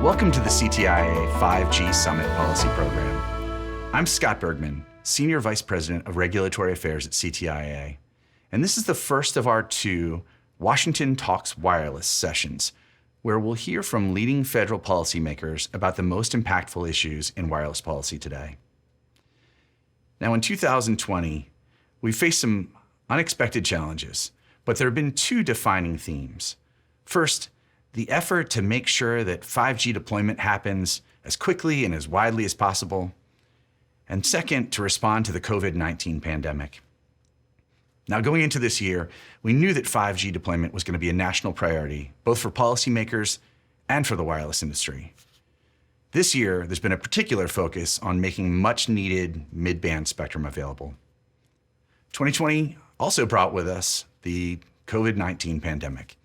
Welcome to the CTIA 5G Summit Policy Program. I'm Scott Bergman, Senior Vice President of Regulatory Affairs at CTIA, and this is the first of our two Washington Talks Wireless sessions, where we'll hear from leading federal policymakers about the most impactful issues in wireless policy today. Now, in 2020, we faced some unexpected challenges, but there have been two defining themes. First, the effort to make sure that 5G deployment happens as quickly and as widely as possible. And second, to respond to the COVID-19 pandemic. Now, going into this year, we knew that 5G deployment was going to be a national priority, both for policymakers and for the wireless industry. This year, there's been a particular focus on making much needed mid-band spectrum available. 2020 also brought with us the COVID-19 pandemic.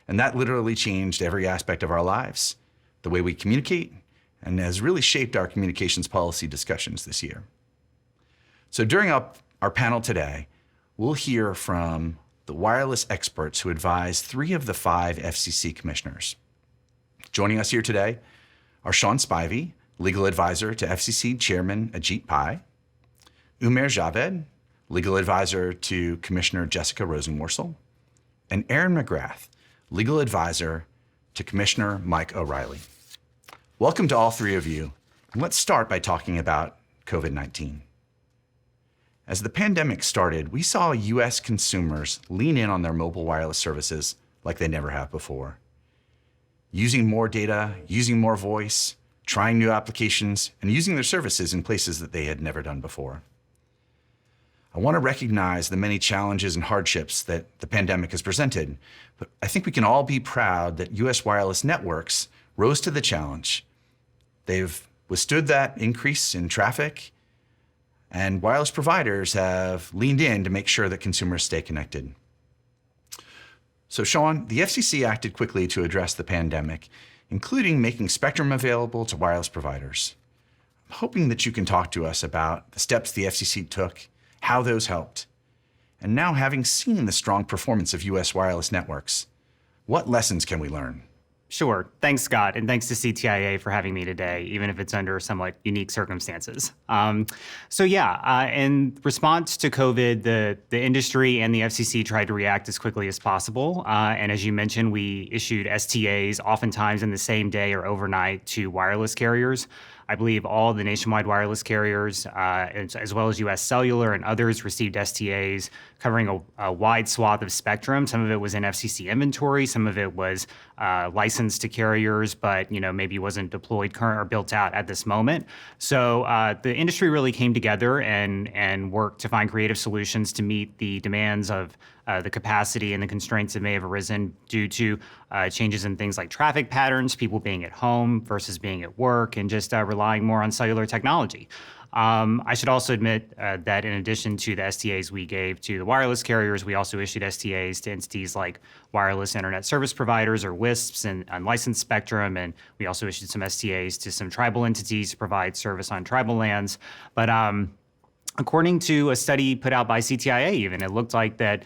And that literally changed every aspect of our lives, the way we communicate, and has really shaped our communications policy discussions this year. So during our panel today, we'll hear from the wireless experts who advise 3 of the 5 FCC commissioners. Joining us here today are Sean Spivey, legal advisor to FCC Chairman Ajit Pai, Umair Javed, legal advisor to Commissioner Jessica Rosenworcel, and Aaron McGrath, legal advisor to Commissioner Mike O'Rielly. Welcome to all 3 of you. And let's start by talking about COVID-19. As the pandemic started, we saw US consumers lean in on their mobile wireless services like they never have before. Using more data, using more voice, trying new applications, and using their services in places that they had never done before. I want to recognize the many challenges and hardships that the pandemic has presented, but I think we can all be proud that US wireless networks rose to the challenge. They've withstood that increase in traffic, and wireless providers have leaned in to make sure that consumers stay connected. So Sean, the FCC acted quickly to address the pandemic, including making spectrum available to wireless providers. I'm hoping that you can talk to us about the steps the FCC took, how those helped. And now, having seen the strong performance of US wireless networks, what lessons can we learn? Sure. Thanks, Scott, and thanks to CTIA for having me today, even if it's under somewhat unique circumstances. In response to COVID, the industry and the FCC tried to react as quickly as possible. And as you mentioned, we issued STAs oftentimes in the same day or overnight to wireless carriers. I believe all the nationwide wireless carriers, as well as US Cellular and others, received STAs covering a wide swath of spectrum. Some of it was in FCC inventory, some of it was licensed to carriers, but maybe wasn't deployed current or built out at this moment. So the industry really came together and worked to find creative solutions to meet the demands of the capacity and the constraints that may have arisen due to changes in things like traffic patterns, people being at home versus being at work, and just relying more on cellular technology. I should also admit that in addition to the STAs we gave to the wireless carriers, we also issued STAs to entities like wireless internet service providers, or WISPs, and unlicensed spectrum. And we also issued some STAs to some tribal entities to provide service on tribal lands. But according to a study put out by CTIA, even, it looked like that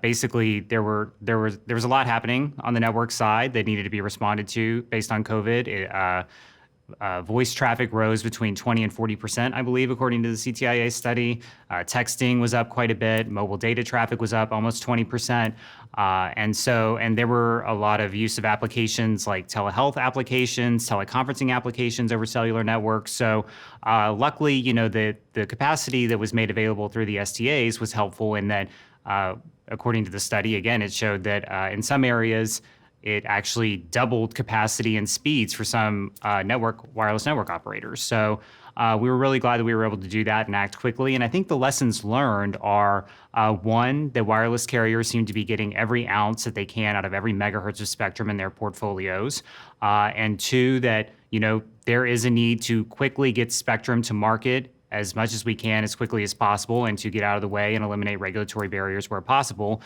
basically there was a lot happening on the network side that needed to be responded to based on COVID. Voice traffic rose between 20 and 40%, I believe, according to the CTIA study. Texting was up quite a bit. Mobile data traffic was up almost 20%. And there were a lot of use of applications like telehealth applications, teleconferencing applications over cellular networks. So luckily, the capacity that was made available through the STAs was helpful in that, according to the study, again, it showed that in some areas, it actually doubled capacity and speeds for some wireless network operators. So we were really glad that we were able to do that and act quickly. And I think the lessons learned are, one, that wireless carriers seem to be getting every ounce that they can out of every megahertz of spectrum in their portfolios. And 2, that there is a need to quickly get spectrum to market as much as we can, as quickly as possible, and to get out of the way and eliminate regulatory barriers where possible,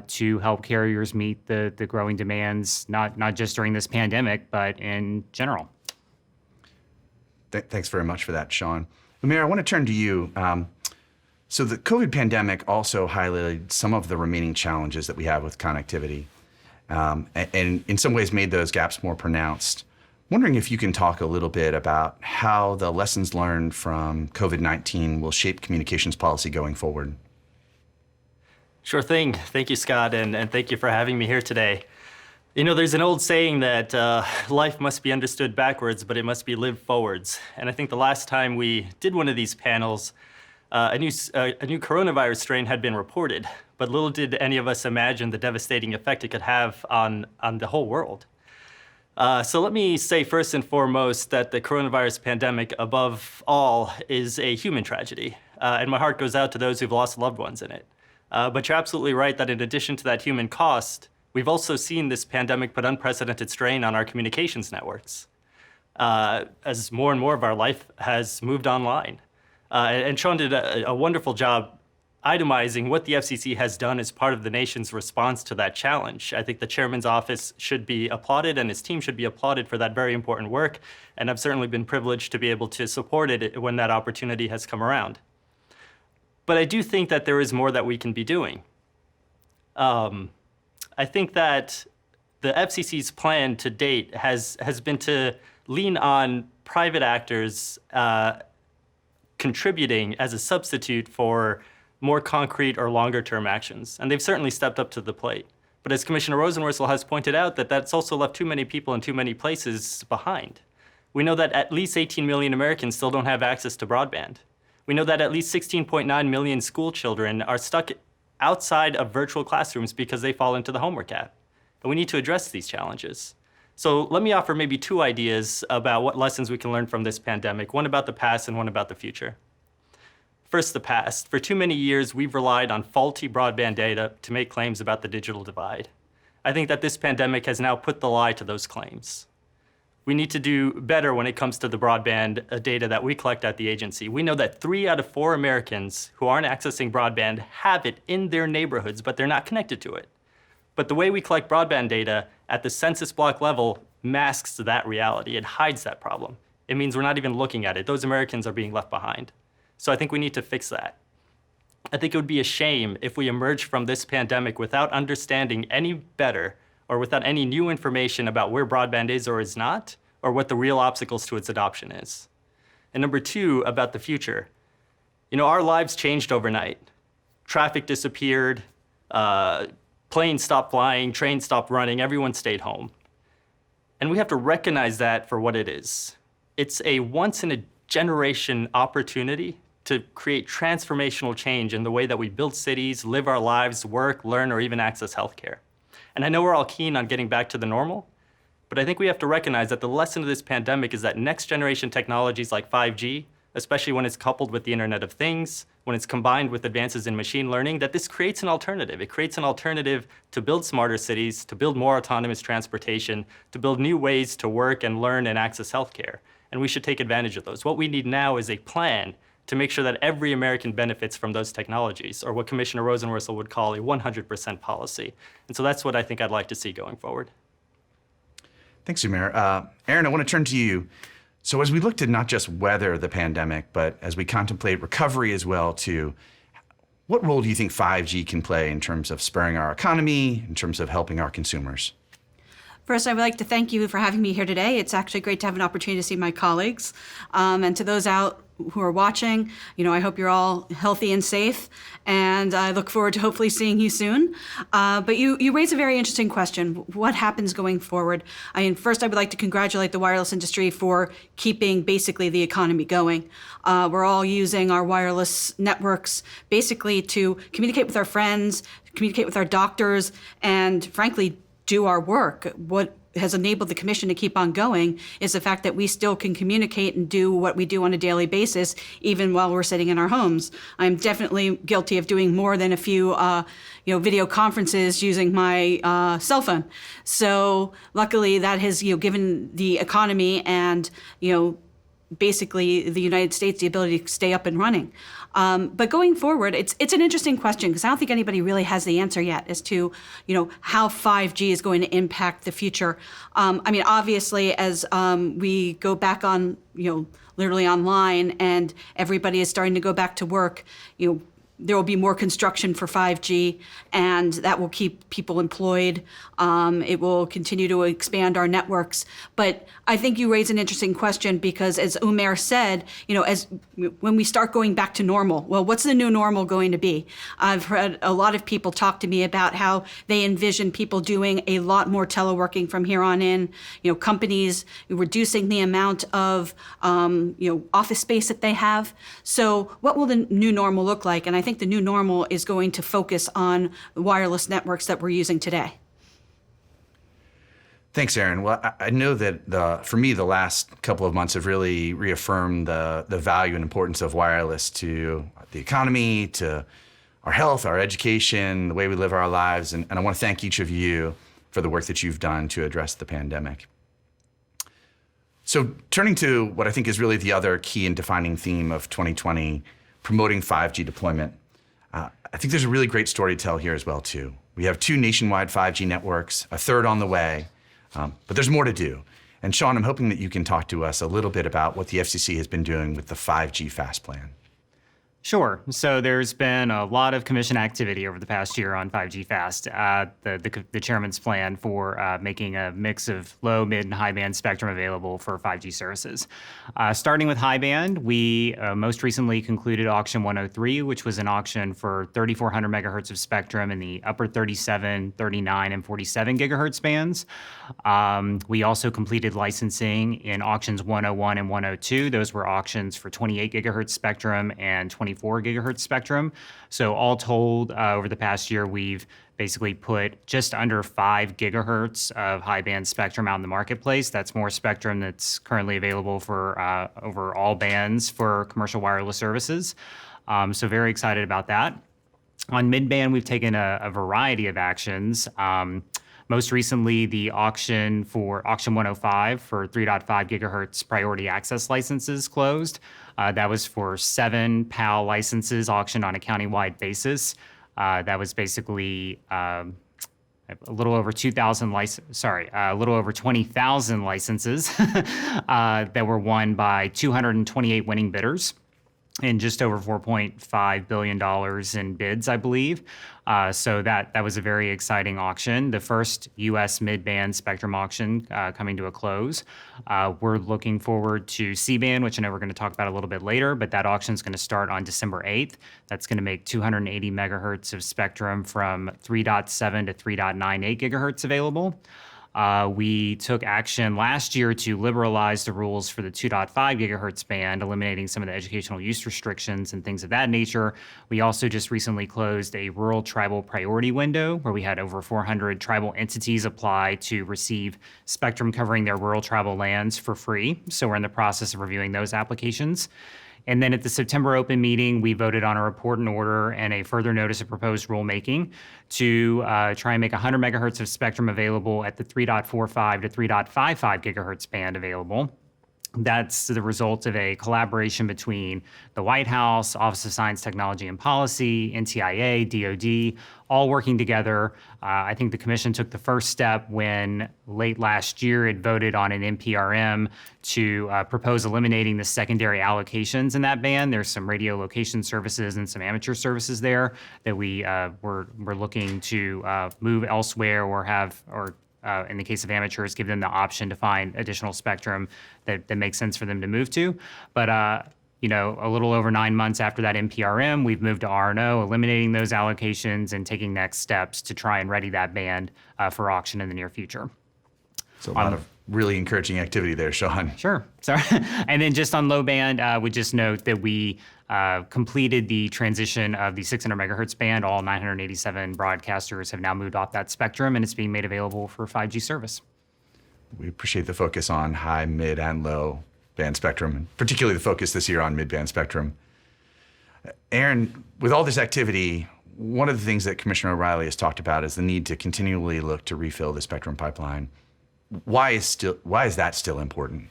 to help carriers meet the growing demands, not just during this pandemic, but in general. Thanks very much for that, Sean. Umair, I want to turn to you. So the COVID pandemic also highlighted some of the remaining challenges that we have with connectivity, and in some ways made those gaps more pronounced. Wondering if you can talk a little bit about how the lessons learned from COVID-19 will shape communications policy going forward. Sure thing. Thank you, Scott, and thank you for having me here today. You know, there's an old saying that life must be understood backwards, but it must be lived forwards. And I think the last time we did one of these panels, a new coronavirus strain had been reported, but little did any of us imagine the devastating effect it could have on the whole world. So let me say first and foremost that the coronavirus pandemic, above all, is a human tragedy. And my heart goes out to those who've lost loved ones in it. But you're absolutely right that in addition to that human cost, we've also seen this pandemic put unprecedented strain on our communications networks as more and more of our life has moved online. And Sean did a wonderful job itemizing what the FCC has done as part of the nation's response to that challenge. I think the chairman's office should be applauded and his team should be applauded for that very important work. And I've certainly been privileged to be able to support it when that opportunity has come around. But I do think that there is more that we can be doing. I think that the FCC's plan to date has been to lean on private actors contributing as a substitute for more concrete or longer term actions. And they've certainly stepped up to the plate. But as Commissioner Rosenworcel has pointed out, that's also left too many people in too many places behind. We know that at least 18 million Americans still don't have access to broadband. We know that at least 16.9 million school children are stuck outside of virtual classrooms because they fall into the homework gap. And we need to address these challenges. So let me offer maybe two ideas about what lessons we can learn from this pandemic, one about the past and one about the future. First, the past. For too many years, we've relied on faulty broadband data to make claims about the digital divide. I think that this pandemic has now put the lie to those claims. We need to do better when it comes to the broadband data that we collect at the agency. We know that 3 out of 4 Americans who aren't accessing broadband have it in their neighborhoods, but they're not connected to it. But the way we collect broadband data at the census block level masks that reality. It hides that problem. It means we're not even looking at it. Those Americans are being left behind. So I think we need to fix that. I think it would be a shame if we emerge from this pandemic without understanding any better or without any new information about where broadband is or is not, or what the real obstacles to its adoption is. And number two, about the future. You know, our lives changed overnight. Traffic disappeared, planes stopped flying, trains stopped running, everyone stayed home. And we have to recognize that for what it is. It's a once-in-a-generation opportunity to create transformational change in the way that we build cities, live our lives, work, learn, or even access healthcare. And I know we're all keen on getting back to the normal, but I think we have to recognize that the lesson of this pandemic is that next generation technologies like 5G, especially when it's coupled with the Internet of Things, when it's combined with advances in machine learning, that this creates an alternative. It creates an alternative to build smarter cities, to build more autonomous transportation, to build new ways to work and learn and access healthcare. And we should take advantage of those. What we need now is a plan to make sure that every American benefits from those technologies, or what Commissioner Rosenworcel would call a 100% policy. And so that's what I think I'd like to see going forward. Thanks, Umair. Aaron, I want to turn to you. So as we look to not just weather the pandemic, but as we contemplate recovery as well too, what role do you think 5G can play in terms of spurring our economy, in terms of helping our consumers? First, I would like to thank you for having me here today. It's actually great to have an opportunity to see my colleagues. And to those out who are watching, I hope you're all healthy and safe, and I look forward to hopefully seeing you soon. But you raise a very interesting question. What happens going forward? First, I would like to congratulate the wireless industry for keeping basically the economy going. We're all using our wireless networks basically to communicate with our friends, communicate with our doctors, and frankly, do our work. What has enabled the commission to keep on going is the fact that we still can communicate and do what we do on a daily basis, even while we're sitting in our homes. I'm definitely guilty of doing more than a few, video conferences using my cell phone. So luckily, that has, given the economy and, basically the United States the ability to stay up and running. But going forward, it's an interesting question because I don't think anybody really has the answer yet as to, how 5G is going to impact the future. Obviously, as we go back on, literally online and everybody is starting to go back to work, there will be more construction for 5G, and that will keep people employed. It will continue to expand our networks. But I think you raise an interesting question because, as Umair said, as when we start going back to normal, well, what's the new normal going to be? I've heard a lot of people talk to me about how they envision people doing a lot more teleworking from here on in. Companies reducing the amount of office space that they have. So, what will the new normal look like? And I think the new normal is going to focus on the wireless networks that we're using today. Thanks, Erin. Well, I know that for me, the last couple of months have really reaffirmed the value and importance of wireless to the economy, to our health, our education, the way we live our lives. And I want to thank each of you for the work that you've done to address the pandemic. So turning to what I think is really the other key and defining theme of 2020, promoting 5G deployment. I think there's a really great story to tell here as well, too. We have 2 nationwide 5G networks, a third on the way, but there's more to do. And Sean, I'm hoping that you can talk to us a little bit about what the FCC has been doing with the 5G Fast Plan. Sure. So there's been a lot of commission activity over the past year on 5G Fast. The chairman's plan for making a mix of low, mid, and high band spectrum available for 5G services. Starting with high band, we most recently concluded Auction 103, which was an auction for 3,400 megahertz of spectrum in the upper 37, 39, and 47 gigahertz bands. We also completed licensing in auctions 101 and 102. Those were auctions for 28 gigahertz spectrum and 24 gigahertz spectrum. So all told, over the past year, we've basically put just under 5 gigahertz of high band spectrum out in the marketplace. That's more spectrum that's currently available for over all bands for commercial wireless services. So very excited about that. On mid-band, we've taken a variety of actions. Most recently, the auction for Auction 105 for 3.5 gigahertz priority access licenses closed. That was for 7 PAL licenses auctioned on a countywide basis. That was basically a little over 20,000 licenses that were won by 228 winning bidders in just over $4.5 billion in bids, I believe. So that was a very exciting auction. The first U.S. mid-band spectrum auction coming to a close. We're looking forward to C-band, which I know we're going to talk about a little bit later, but that auction is going to start on December 8th. That's going to make 280 megahertz of spectrum from 3.7 to 3.98 gigahertz available. We took action last year to liberalize the rules for the 2.5 gigahertz band, eliminating some of the educational use restrictions and things of that nature. We also just recently closed a rural tribal priority window where we had over 400 tribal entities apply to receive spectrum covering their rural tribal lands for free. So we're in the process of reviewing those applications. And then at the September open meeting, we voted on a report and order and a further notice of proposed rulemaking to try and make 100 megahertz of spectrum available at the 3.45 to 3.55 gigahertz band available. That's the result of a collaboration between the White House, Office of Science, Technology, and Policy, NTIA, DoD, all working together. I think the commission took the first step when late last year it voted on an NPRM to propose eliminating the secondary allocations in that band. There's some radio location services and some amateur services there that we're looking to move elsewhere or in the case of amateurs, give them the option to find additional spectrum that makes sense for them to move to. But a little over 9 months after that NPRM, we've moved to RNO, eliminating those allocations and taking next steps to try and ready that band for auction in the near future. So a lot of really encouraging activity there, Sean. Sure. Sorry. And then just on low band, would just note that we completed the transition of the 600 megahertz band. All 987 broadcasters have now moved off that spectrum, and it's being made available for 5G service. We appreciate the focus on high, mid, and low band spectrum, and particularly the focus this year on mid-band spectrum. Erin, with all this activity, one of the things that Commissioner O'Reilly has talked about is the need to continually look to refill the spectrum pipeline. Why is that still important?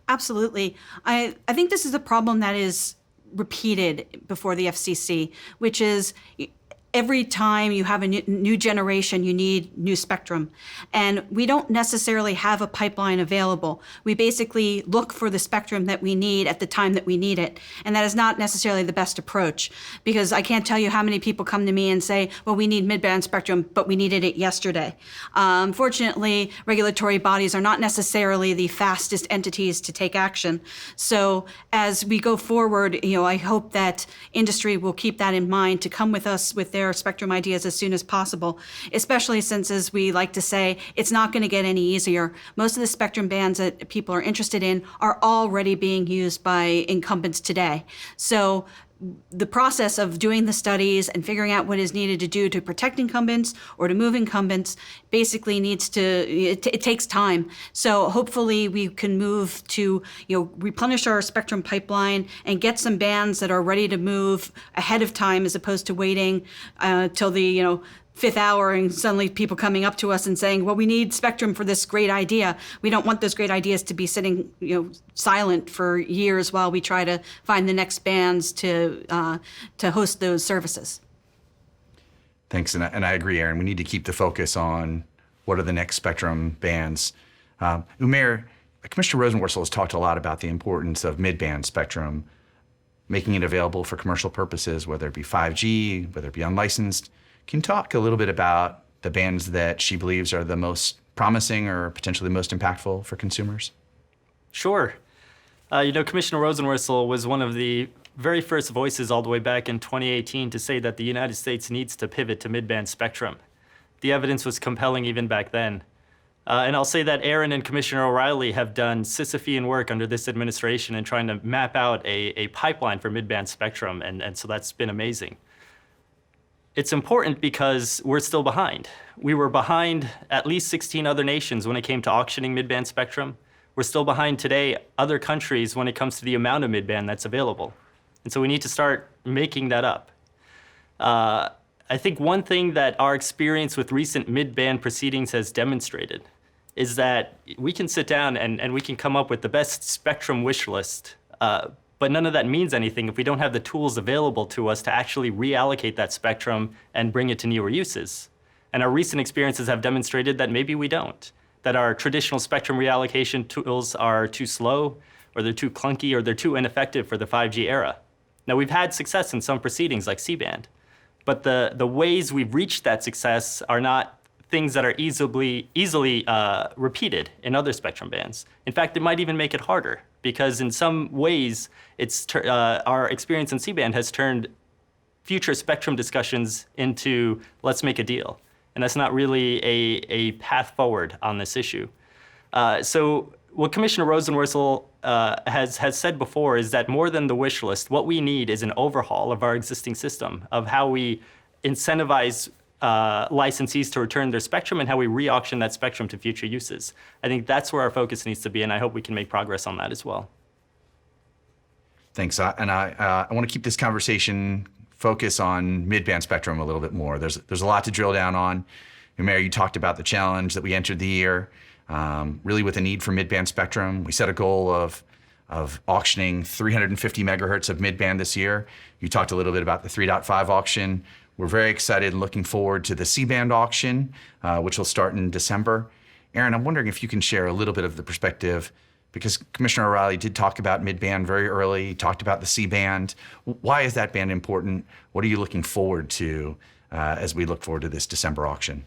Absolutely. I think this is a problem that is repeated before the FCC, which is every time you have a new generation, you need new spectrum. And we don't necessarily have a pipeline available. We basically look for the spectrum that we need at the time that we need it. And that is not necessarily the best approach, because I can't tell you how many people come to me and say, well, we need mid-band spectrum, but we needed it yesterday. Fortunately, regulatory bodies are not necessarily the fastest entities to take action. So as we go forward, I hope that industry will keep that in mind to come with us with their spectrum ideas as soon as possible, especially since, as we like to say, it's not going to get any easier. Most of the spectrum bands that people are interested in are already being used by incumbents today. So the process of doing the studies and figuring out what is needed to do to protect incumbents or to move incumbents basically it takes time. So hopefully we can move to, replenish our spectrum pipeline and get some bands that are ready to move ahead of time, as opposed to waiting till the, fifth hour and suddenly people coming up to us and saying, well, we need spectrum for this great idea. We don't want those great ideas to be sitting, silent for years while we try to find the next bands to host those services. Thanks, and I agree, Aaron. We need to keep the focus on what are the next spectrum bands. Umair, Commissioner Rosenworcel has talked a lot about the importance of mid-band spectrum, making it available for commercial purposes, whether it be 5G, whether it be unlicensed. Can you talk a little bit about the bands that she believes are the most promising or potentially the most impactful for consumers? Sure. Commissioner Rosenworcel was one of the very first voices all the way back in 2018 to say that the United States needs to pivot to mid-band spectrum. The evidence was compelling even back then. And I'll say that Aaron and Commissioner O'Reilly have done Sisyphean work under this administration in trying to map out a pipeline for mid-band spectrum, and so that's been amazing. It's important because we're still behind. We were behind at least 16 other nations when it came to auctioning mid-band spectrum. We're still behind today other countries when it comes to the amount of mid-band that's available. And so we need to start making that up. I think one thing that our experience with recent mid-band proceedings has demonstrated is that we can sit down and we can come up with the best spectrum wish list, but none of that means anything if we don't have the tools available to us to actually reallocate that spectrum and bring it to newer uses. And our recent experiences have demonstrated that maybe we don't, that our traditional spectrum reallocation tools are too slow, or they're too clunky, or they're too ineffective for the 5G era. Now, we've had success in some proceedings like C-band, but the ways we've reached that success are not things that are easily repeated in other spectrum bands. In fact, it might even make it harder, because in some ways, our experience in C-band has turned future spectrum discussions into let's make a deal. And that's not really a path forward on this issue. So what Commissioner Rosenworcel has said before is that more than the wish list, what we need is an overhaul of our existing system, of how we incentivize licensees to return their spectrum and how we re-auction that spectrum to future uses. I think that's where our focus needs to be, and I hope we can make progress on that as well. Thanks. I want to keep this conversation focus on mid-band spectrum a little bit more. There's a lot to drill down on. Umair, you talked about the challenge that we entered the year, really with a need for mid-band spectrum. We set a goal of auctioning 350 megahertz of mid-band this year. You talked a little bit about the 3.5 auction. We're very excited and looking forward to the C-band auction, which will start in December. Aaron, I'm wondering if you can share a little bit of the perspective, because Commissioner O'Reilly did talk about mid-band very early. He talked about the C-band. Why is that band important? What are you looking forward to as we look forward to this December auction?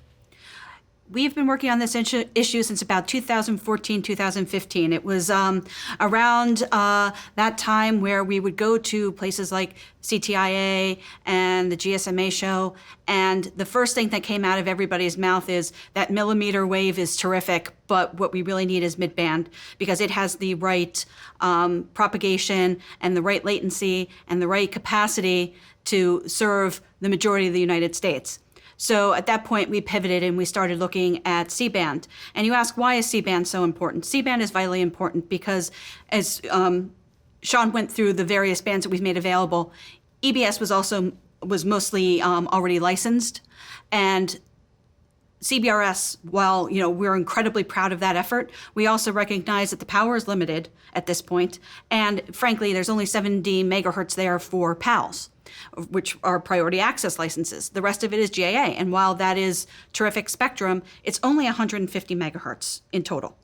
We've been working on this issue since about 2014, 2015. It was around that time where we would go to places like CTIA and the GSMA show, and the first thing that came out of everybody's mouth is that millimeter wave is terrific, but what we really need is mid-band, because it has the right propagation and the right latency and the right capacity to serve the majority of the United States. So at that point, we pivoted and we started looking at C-band. And you ask, why is C-band so important? C-band is vitally important because, as Sean went through the various bands that we've made available, EBS was mostly already licensed, and CBRS, while we're incredibly proud of that effort, we also recognize that the power is limited at this point, and frankly, there's only 70 megahertz there for PALs. which are priority access licenses. The rest of it is GAA. And while that is terrific spectrum, it's only 150 megahertz in total.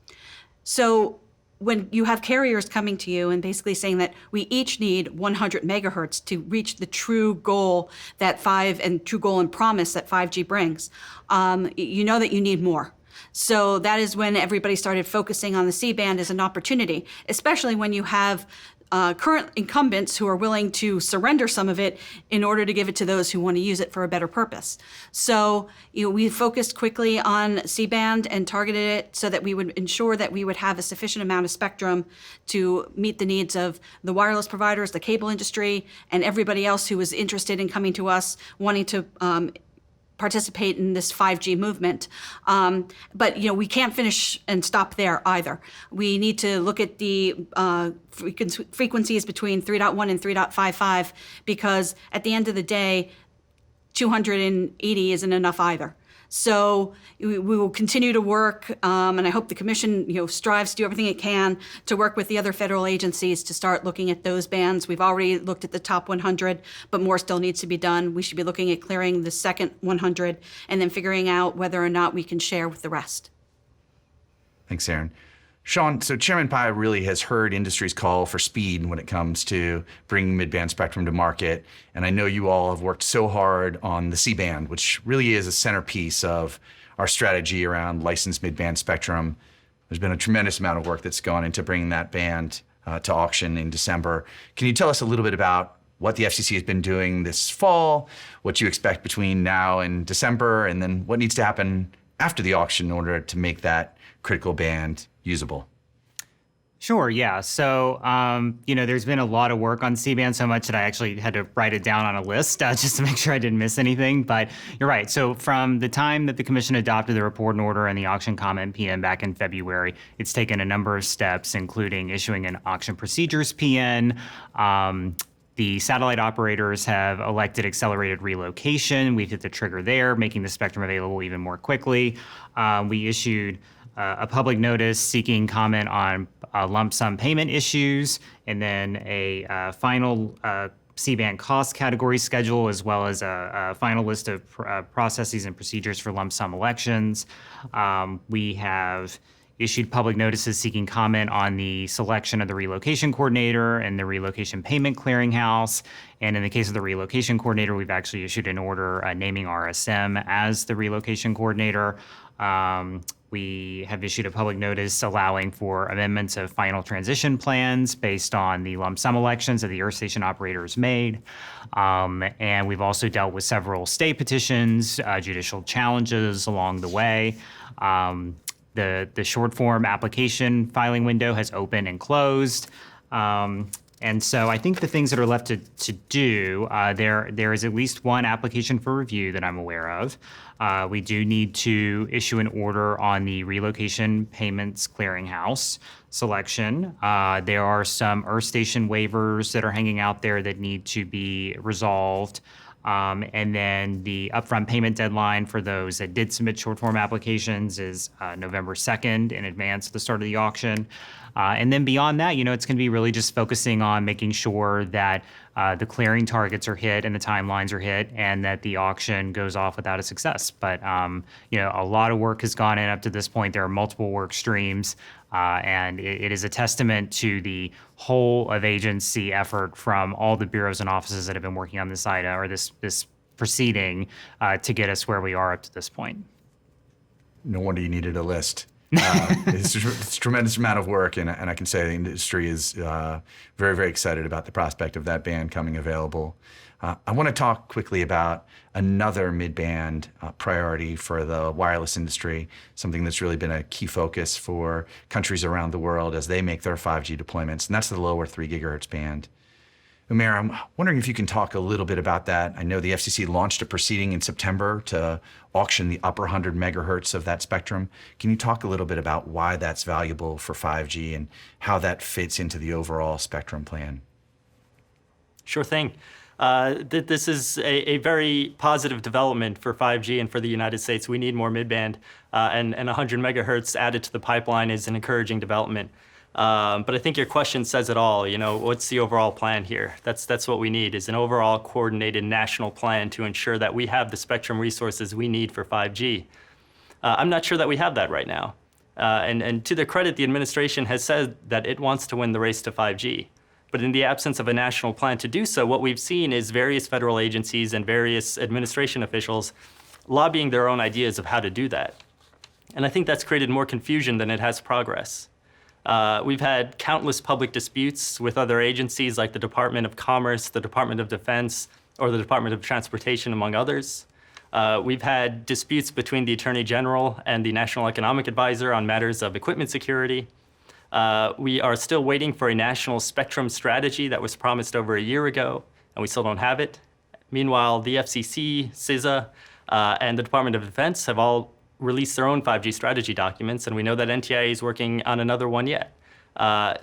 So when you have carriers coming to you and basically saying that we each need 100 megahertz to reach the true goal true goal and promise that 5G brings, you know that you need more. So that is when everybody started focusing on the C-band as an opportunity, especially when you have current incumbents who are willing to surrender some of it in order to give it to those who want to use it for a better purpose. So we focused quickly on C-band and targeted it so that we would ensure that we would have a sufficient amount of spectrum to meet the needs of the wireless providers, the cable industry, and everybody else who was interested in coming to us wanting to participate in this 5G movement. But we can't finish and stop there either. We need to look at the frequencies between 3.1 and 3.55 because at the end of the day, 280 isn't enough either. So we will continue to work, and I hope the commission strives to do everything it can to work with the other federal agencies to start looking at those bands. We've already looked at the top 100, but more still needs to be done. We should be looking at clearing the second 100 and then figuring out whether or not we can share with the rest. Thanks, Erin. Sean, so Chairman Pai really has heard industry's call for speed when it comes to bringing mid-band spectrum to market. And I know you all have worked so hard on the C-band, which really is a centerpiece of our strategy around licensed mid-band spectrum. There's been a tremendous amount of work that's gone into bringing that band to auction in December. Can you tell us a little bit about what the FCC has been doing this fall, what you expect between now and December, and then what needs to happen after the auction in order to make that critical band usable? Sure, yeah. So, there's been a lot of work on C-band, so much that I actually had to write it down on a list just to make sure I didn't miss anything. But you're right. So from the time that the commission adopted the report and order and the auction comment PN back in February, it's taken a number of steps, including issuing an auction procedures PN. The satellite operators have elected accelerated relocation. We've hit the trigger there, making the spectrum available even more quickly. We issued a public notice seeking comment on lump sum payment issues, and then a final C-band cost category schedule, as well as a final list of processes and procedures for lump sum elections. We have issued public notices seeking comment on the selection of the relocation coordinator and the relocation payment clearinghouse. And in the case of the relocation coordinator, we've actually issued an order naming RSM as the relocation coordinator. We have issued a public notice allowing for amendments of final transition plans based on the lump sum elections that the Earth Station operators made. And we've also dealt with several state petitions, judicial challenges along the way. The short form application filing window has opened and closed. And so I think the things that are left to do, there is at least one application for review that I'm aware of. We do need to issue an order on the relocation payments clearinghouse selection. There are some Earth Station waivers that are hanging out there that need to be resolved. And then the upfront payment deadline for those that did submit short form applications is November 2nd in advance of the start of the auction. And then beyond that, it's going to be really just focusing on making sure that the clearing targets are hit and the timelines are hit and that the auction goes off without a success. But, a lot of work has gone in up to this point. There are multiple work streams. And it is a testament to the whole of agency effort from all the bureaus and offices that have been working on this item or this proceeding to get us where we are up to this point. No wonder you needed a list. It's a tremendous amount of work, and I can say the industry is very, very excited about the prospect of that band coming available. I want to talk quickly about another mid-band priority for the wireless industry, something that's really been a key focus for countries around the world as they make their 5G deployments, and that's the lower 3 gigahertz band. Umair, I'm wondering if you can talk a little bit about that. I know the FCC launched a proceeding in September to auction the upper 100 megahertz of that spectrum. Can you talk a little bit about why that's valuable for 5G and how that fits into the overall spectrum plan? Sure thing. This is a very positive development for 5G and for the United States. We need more mid-band, and 100 megahertz added to the pipeline is an encouraging development. But I think your question says it all. What's the overall plan here? That's what we need, is an overall coordinated national plan to ensure that we have the spectrum resources we need for 5G. I'm not sure that we have that right now. And to their credit, the administration has said that it wants to win the race to 5G. But in the absence of a national plan to do so, what we've seen is various federal agencies and various administration officials lobbying their own ideas of how to do that. And I think that's created more confusion than it has progress. We've had countless public disputes with other agencies like the Department of Commerce, the Department of Defense, or the Department of Transportation, among others. We've had disputes between the Attorney General and the National Economic Advisor on matters of equipment security. We are still waiting for a national spectrum strategy that was promised over a year ago, and we still don't have it. Meanwhile, the FCC, CISA, and the Department of Defense have all released their own 5G strategy documents, and we know that NTIA is working on another one yet.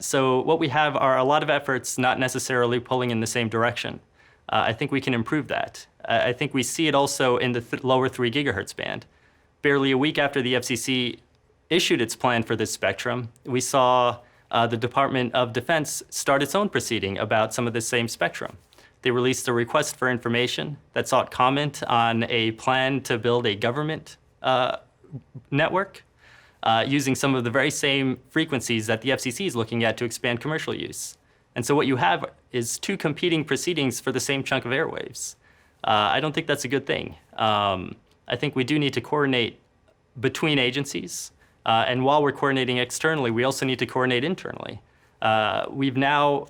So what we have are a lot of efforts not necessarily pulling in the same direction. I think we can improve that. I think we see it also in the lower 3 gigahertz band. Barely a week after the FCC issued its plan for this spectrum, we saw the Department of Defense start its own proceeding about some of the same spectrum. They released a request for information that sought comment on a plan to build a government network using some of the very same frequencies that the FCC is looking at to expand commercial use. And so what you have is 2 competing proceedings for the same chunk of airwaves. I don't think that's a good thing. I think we do need to coordinate between agencies. And while we're coordinating externally, we also need to coordinate internally. We've now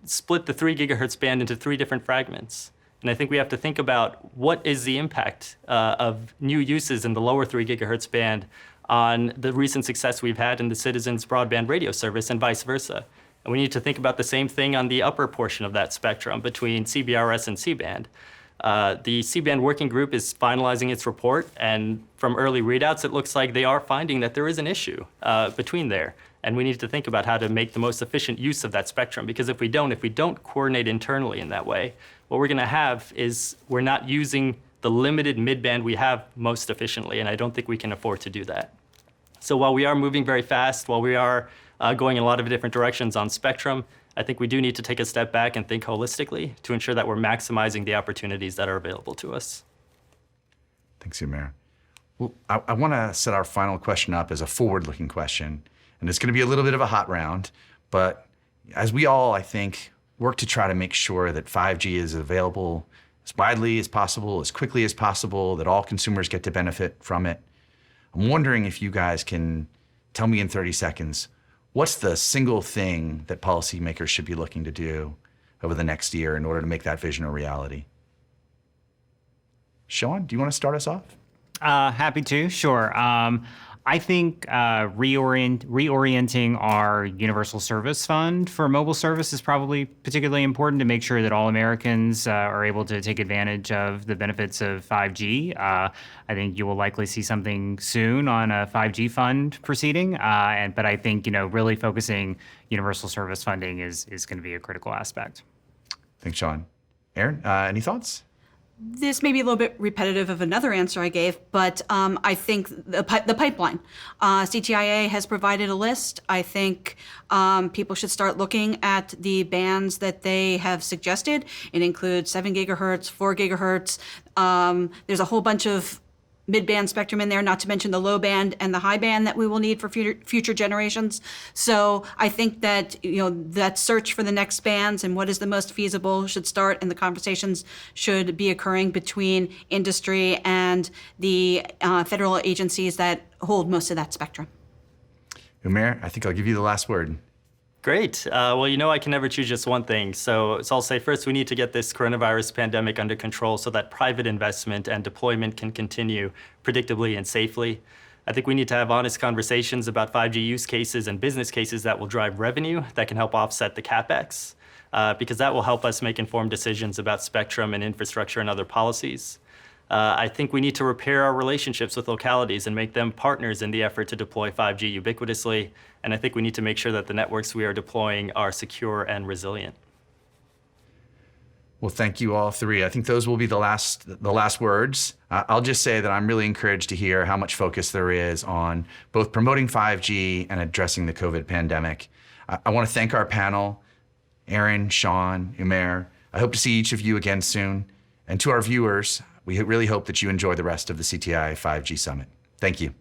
split the 3 gigahertz band into 3 different fragments. And I think we have to think about what is the impact of new uses in the lower 3 gigahertz band on the recent success we've had in the Citizens Broadband Radio Service and vice versa. And we need to think about the same thing on the upper portion of that spectrum between CBRS and C-band. The C-band working group is finalizing its report, and from early readouts, it looks like they are finding that there is an issue between there. And we need to think about how to make the most efficient use of that spectrum, because if we don't coordinate internally in that way, what we're going to have is we're not using the limited mid-band we have most efficiently, and I don't think we can afford to do that. So while we are moving very fast, while we are going in a lot of different directions on spectrum, I think we do need to take a step back and think holistically to ensure that we're maximizing the opportunities that are available to us. Thanks, Umair. Well, I want to set our final question up as a forward-looking question, and it's going to be a little bit of a hot round, but as we all, I think, work to try to make sure that 5G is available as widely as possible, as quickly as possible, that all consumers get to benefit from it, I'm wondering if you guys can tell me in 30 seconds, what's the single thing that policymakers should be looking to do over the next year in order to make that vision a reality? Sean, do you want to start us off? Happy to, sure. I think reorienting our universal service fund for mobile service is probably particularly important to make sure that all Americans are able to take advantage of the benefits of 5G. I think you will likely see something soon on a 5G fund proceeding, but I think really focusing universal service funding is going to be a critical aspect. Thanks, Sean. Aaron, any thoughts? This may be a little bit repetitive of another answer I gave, but I think the pipeline. CTIA has provided a list. I think people should start looking at the bands that they have suggested. It includes 7 gigahertz, 4 gigahertz. There's a whole bunch of mid-band spectrum in there, not to mention the low band and the high band that we will need for future generations. So I think that that search for the next bands and what is the most feasible should start, and the conversations should be occurring between industry and the federal agencies that hold most of that spectrum. Umair, I think I'll give you the last word. Great. Well, I can never choose just one thing. So I'll say first, we need to get this coronavirus pandemic under control so that private investment and deployment can continue predictably and safely. I think we need to have honest conversations about 5G use cases and business cases that will drive revenue that can help offset the CapEx, because that will help us make informed decisions about spectrum and infrastructure and other policies. I think we need to repair our relationships with localities and make them partners in the effort to deploy 5G ubiquitously. And I think we need to make sure that the networks we are deploying are secure and resilient. Well, thank you all three. I think those will be the last words. I'll just say that I'm really encouraged to hear how much focus there is on both promoting 5G and addressing the COVID pandemic. I want to thank our panel, Aaron, Sean, Umair. I hope to see each of you again soon. And to our viewers, we really hope that you enjoy the rest of the CTIA 5G Summit. Thank you.